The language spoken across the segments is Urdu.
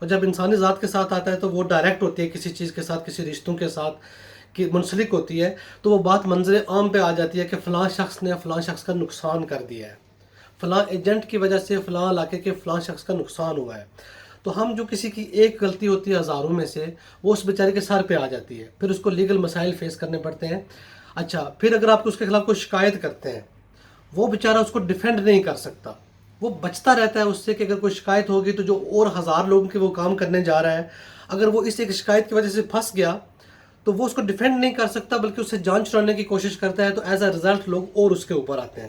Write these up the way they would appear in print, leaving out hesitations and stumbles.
اور جب انسانی ذات کے ساتھ آتا ہے تو وہ ڈائریکٹ ہوتی ہے کسی چیز کے ساتھ، کسی رشتوں کے ساتھ کہ منسلک ہوتی ہے، تو وہ بات منظر عام پہ آ جاتی ہے کہ فلاں شخص نے فلاں شخص کا نقصان کر دیا ہے، فلاں ایجنٹ کی وجہ سے فلاں علاقے کے فلاں شخص کا نقصان ہوا ہے۔ تو ہم جو کسی کی ایک غلطی ہوتی ہے ہزاروں میں سے، وہ اس بیچارے کے سر پہ آ جاتی ہے، پھر اس کو لیگل مسائل فیس کرنے پڑتے ہیں۔ اچھا، پھر اگر آپ اس کے خلاف کوئی شکایت کرتے ہیں، وہ بیچارہ اس کو ڈیفینڈ نہیں کر سکتا، وہ بچتا رہتا ہے اس سے کہ اگر کوئی شکایت ہوگی تو جو اور ہزار لوگوں کے وہ کام کرنے جا رہا ہے، اگر وہ اس ایک شکایت کی وجہ سے پھنس گیا تو وہ اس کو ڈیفینڈ نہیں کر سکتا، بلکہ اس سے جان چھڑانے کی کوشش کرتا ہے، تو ایز اے رزلٹ لوگ اور اس کے اوپر آتے ہیں۔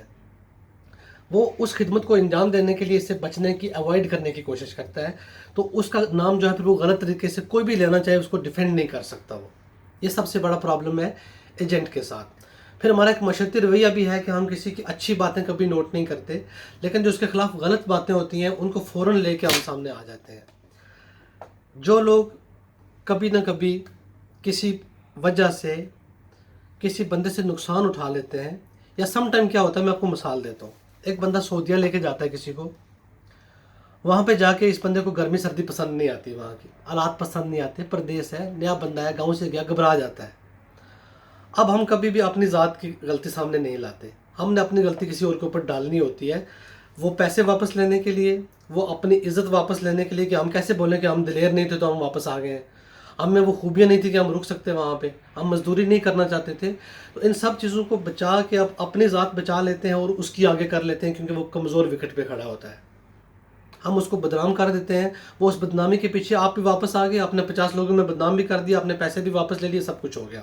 وہ اس خدمت کو انجام دینے کے لیے اس سے بچنے کی، اوائڈ کرنے کی کوشش کرتا ہے، تو اس کا نام جو ہے پھر وہ غلط طریقے سے کوئی بھی لینا چاہے اس کو ڈیفینڈ نہیں کر سکتا وہ۔ یہ سب سے بڑا پرابلم ہے ایجنٹ کے ساتھ۔ پھر ہمارا ایک معاشرتی رویہ بھی ہے کہ ہم کسی کی اچھی باتیں کبھی نوٹ نہیں کرتے، لیکن جو اس کے خلاف غلط باتیں ہوتی ہیں ان کو فوراً لے کے ہم سامنے آ جاتے ہیں۔ جو لوگ کبھی نہ کبھی کسی وجہ سے کسی بندے سے نقصان اٹھا لیتے ہیں، یا سم ٹائم کیا ہوتا ہے، میں آپ کو مثال دیتا ہوں۔ ایک بندہ سعودیہ لے کے جاتا ہے کسی کو، وہاں پہ جا کے اس بندے کو گرمی سردی پسند نہیں آتی، وہاں کی حالات پسند نہیں آتے، پردیس ہے، نیا بندہ ہے، گاؤں سے گیا، گھبرا جاتا ہے۔ اب ہم کبھی بھی اپنی ذات کی غلطی سامنے نہیں لاتے، ہم نے اپنی غلطی کسی اور کے اوپر ڈالنی ہوتی ہے، وہ پیسے واپس لینے کے لیے، وہ اپنی عزت واپس لینے کے لیے، کہ ہم کیسے بولیں کہ ہم دلیر نہیں تھے تو ہم واپس آ گئے ہیں، ہم میں وہ خوبیاں نہیں تھی کہ ہم رک سکتے وہاں پہ، ہم مزدوری نہیں کرنا چاہتے تھے۔ تو ان سب چیزوں کو بچا کے اب اپنی ذات بچا لیتے ہیں اور اس کی آگے کر لیتے ہیں، کیونکہ وہ کمزور وکٹ پہ کھڑا ہوتا ہے، ہم اس کو بدنام کر دیتے ہیں، وہ اس بدنامی کے پیچھے آپ بھی واپس آ گئے، آپ نے 50 لوگوں میں بدنام بھی کر دیا، اپنے پیسے بھی واپس لے لیے، سب کچھ ہو گیا۔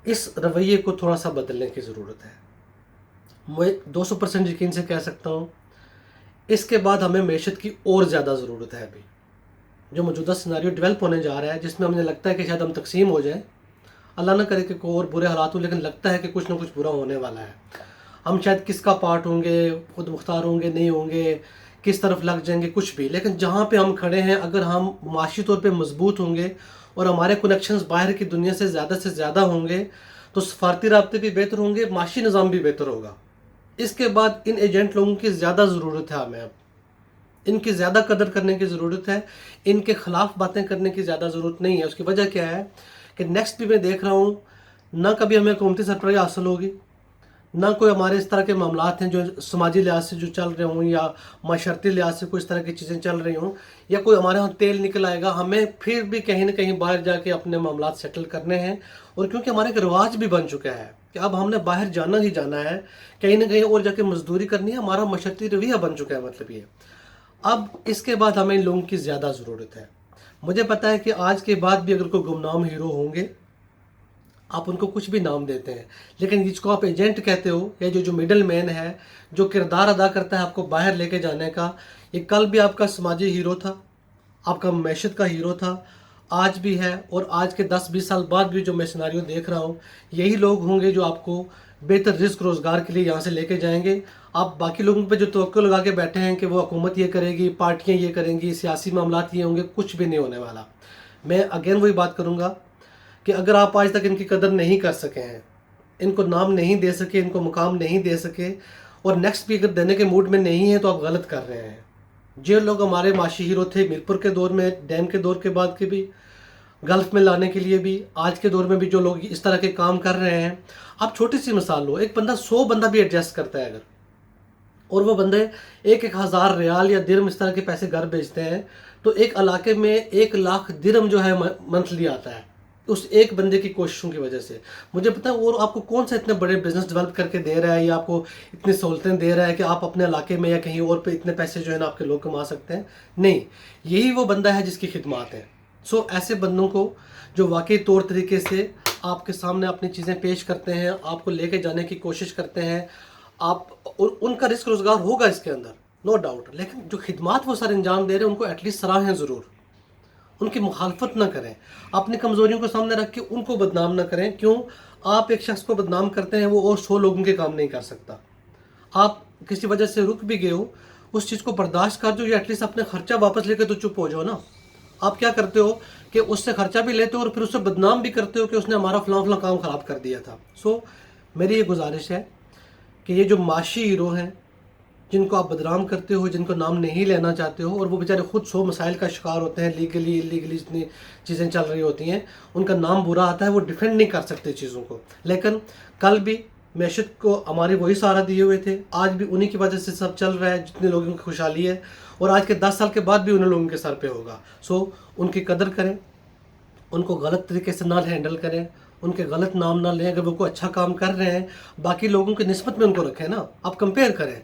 اس رویے کو تھوڑا سا بدلنے کی ضرورت ہے۔ میں 200% یقین سے کہہ سکتا ہوں اس کے بعد ہمیں معیشت کی اور زیادہ ضرورت ہے۔ ابھی جو موجودہ سیناریو ڈیولپ ہونے جا رہا ہے، جس میں ہمیں لگتا ہے کہ شاید ہم تقسیم ہو جائیں، اللہ نہ کرے کہ کوئی اور برے حالات ہوں، لیکن لگتا ہے کہ کچھ نہ کچھ برا ہونے والا ہے۔ ہم شاید کس کا پارٹ ہوں گے، خود مختار ہوں گے، نہیں ہوں گے، کس طرف لگ جائیں گے، کچھ بھی، لیکن جہاں پہ ہم کھڑے ہیں اگر ہم معاشی طور پہ مضبوط ہوں گے اور ہمارے کنیکشنز باہر کی دنیا سے زیادہ ہوں گے، تو سفارتی رابطے بھی بہتر ہوں گے، معاشی نظام بھی بہتر ہوگا۔ اس کے بعد ان ایجنٹ لوگوں کی زیادہ ضرورت ہے، ہمیں اب ان کی زیادہ قدر کرنے کی ضرورت ہے، ان کے خلاف باتیں کرنے کی زیادہ ضرورت نہیں ہے۔ اس کی وجہ کیا ہے کہ نیکسٹ بھی میں دیکھ رہا ہوں، نہ کبھی ہمیں حکومتی سربراہی حاصل ہوگی، نہ کوئی ہمارے اس طرح کے معاملات ہیں جو سماجی لحاظ سے جو چل رہے ہوں، یا معاشرتی لحاظ سے کوئی اس طرح کی چیزیں چل رہی ہوں، یا کوئی ہمارے ہاں تیل نکل آئے گا، ہمیں پھر بھی کہیں نہ کہیں باہر جا کے اپنے معاملات سیٹل کرنے ہیں۔ اور کیونکہ ہمارے ایک رواج بھی بن چکا ہے کہ اب ہم نے باہر جانا ہی جانا ہے، کہیں نہ کہیں اور جا کے مزدوری کرنی ہے، ہمارا معاشرتی رویہ بن چکا ہے، مطلب یہ۔ اب اس کے بعد ہمیں ان لوگوں کی زیادہ ضرورت ہے۔ مجھے پتا ہے کہ آج کے بعد بھی اگر کوئی گمنام ہیرو ہوں گے، آپ ان کو کچھ بھی نام دیتے ہیں، لیکن جس کو آپ ایجنٹ کہتے ہو، یا جو مڈل مین ہے، جو کردار ادا کرتا ہے آپ کو باہر لے کے جانے کا، یہ کل بھی آپ کا سماجی ہیرو تھا، آپ کا معیشت کا ہیرو تھا، آج بھی ہے، اور آج کے 10-20 سال بعد بھی جو میں سیناریو دیکھ رہا ہوں، یہی لوگ ہوں گے جو آپ کو بہتر رزق روزگار کے لیے یہاں سے لے کے جائیں گے۔ آپ باقی لوگوں پہ جو توقع لگا کے بیٹھے ہیں کہ وہ حکومت یہ کرے گی، پارٹیاں یہ کریں گی، سیاسی معاملات یہ ہوں گے، کچھ بھی نہیں ہونے والا۔ میں اگین وہی بات کروں گا کہ اگر آپ آج تک ان کی قدر نہیں کر سکے ہیں، ان کو نام نہیں دے سکے، ان کو مقام نہیں دے سکے، اور نیکسٹ بھی اگر دینے کے موڈ میں نہیں ہیں، تو آپ غلط کر رہے ہیں۔ جو لوگ ہمارے معاشی ہیرو تھے میرپور کے دور میں، ڈیم کے دور کے بعد کے بھی، گلف میں لانے کے لیے بھی، آج کے دور میں بھی جو لوگ اس طرح کے کام کر رہے ہیں، آپ چھوٹی سی مثال لو، ایک بندہ 100 بندہ بھی ایڈجسٹ کرتا ہے اگر، اور وہ بندے 1,000 ریال یا درم اس طرح کے پیسے گھر بھیجتے ہیں، تو ایک علاقے میں 1,00,000 درم جو ہے منتھلی آتا ہے اس ایک بندے کی کوششوں کی وجہ سے۔ مجھے پتا ہے اور آپ کو کون سا اتنے بڑے بزنس ڈیولپ کر کے دے رہا ہے، یا آپ کو اتنی سہولتیں دے رہا ہے کہ آپ اپنے علاقے میں یا کہیں اور پہ اتنے پیسے جو ہے نا آپ کے لوگ کما سکتے ہیں؟ نہیں، یہی وہ بندہ ہے جس کی خدمات ہیں۔ سو ایسے بندوں کو جو واقعی طور طریقے سے آپ کے سامنے اپنی چیزیں پیش کرتے ہیں، آپ کو لے کے جانے کی کوشش کرتے ہیں، آپ، اور ان کا رزق روزگار ہوگا اس کے اندر، نو ڈاؤٹ، لیکن جو خدمات وہ سر انجام دے رہے ہیں ان کو ایٹ لیسٹ سراہیں ضرور، ان کی مخالفت نہ کریں، اپنی کمزوریوں کو سامنے رکھ کے ان کو بدنام نہ کریں۔ کیوں؟ آپ ایک شخص کو بدنام کرتے ہیں، وہ اور 100 لوگوں کے کام نہیں کر سکتا۔ آپ کسی وجہ سے رک بھی گئے ہو، اس چیز کو برداشت کر جو، یا ایٹ لیسٹ اپنے خرچہ واپس لے کے تو چپ ہو جاؤ نا۔ آپ کیا کرتے ہو کہ اس سے خرچہ بھی لیتے ہو اور پھر اس سے بدنام بھی کرتے ہو کہ اس نے ہمارا فلاں فلاں کام خراب کر دیا تھا۔ سو میری یہ گزارش ہے کہ یہ جو معاشی ہیرو ہیں، جن کو آپ بدنام کرتے ہو، جن کو نام نہیں لینا چاہتے ہو، اور وہ بیچارے خود 100 مسائل کا شکار ہوتے ہیں، لیگلی انلیگلی جتنی چیزیں چل رہی ہوتی ہیں، ان کا نام برا آتا ہے، وہ ڈیفینڈ نہیں کر سکتے چیزوں کو. لیکن کل بھی معیشت کو ہماری وہی سہارا دیے ہوئے تھے، آج بھی انہی کی وجہ سے سب چل رہا ہے، جتنے لوگوں کی خوشحالی ہے، اور آج کے 10 سال کے بعد بھی انہیں لوگوں کے سر پہ ہوگا. سو ان کی قدر کریں، ان کو غلط طریقے سے نہ ہینڈل کریں، ان کے غلط نام نہ لیں. اگر وہ کوئی اچھا کام کر رہے ہیں، باقی لوگوں کی نسبت میں ان کو رکھیں نا. آپ کمپیئر کریں،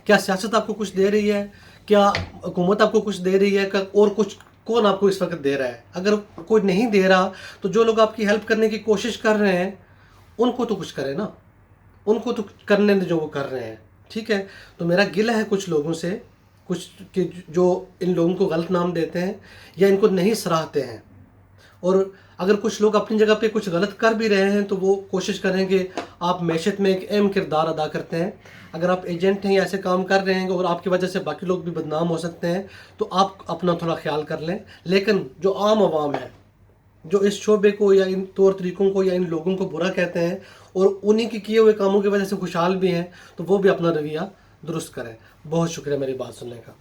کیا سیاست آپ کو کچھ دے رہی ہے، کیا حکومت آپ کو کچھ دے رہی ہے، اور کچھ کون آپ کو اس وقت دے رہا ہے. اگر کوئی نہیں دے رہا تو جو لوگ آپ کی ہیلپ کرنے کی کوشش کر رہے ہیں ان کو تو کچھ کریں نا، ان کو تو کرنے دیں جو وہ کر رہے ہیں. ٹھیک ہے. تو میرا گلہ ہے کچھ لوگوں سے، کچھ کہ جو ان لوگوں کو غلط نام دیتے ہیں یا ان کو نہیں سراہتے ہیں. اور اگر کچھ لوگ اپنی جگہ پہ کچھ غلط کر بھی رہے ہیں تو وہ کوشش کریں کہ آپ معیشت میں ایک اہم کردار ادا کرتے ہیں. اگر آپ ایجنٹ ہیں یا ایسے کام کر رہے ہیں اور آپ کی وجہ سے باقی لوگ بھی بدنام ہو سکتے ہیں تو آپ اپنا تھوڑا خیال کر لیں. لیکن جو عام عوام ہے، جو اس شعبے کو یا ان طور طریقوں کو یا ان لوگوں کو برا کہتے ہیں اور انہی کے کیے ہوئے کاموں کی وجہ سے خوشحال بھی ہیں، تو وہ بھی اپنا رویہ درست کریں. بہت شکریہ میری بات سننے کا.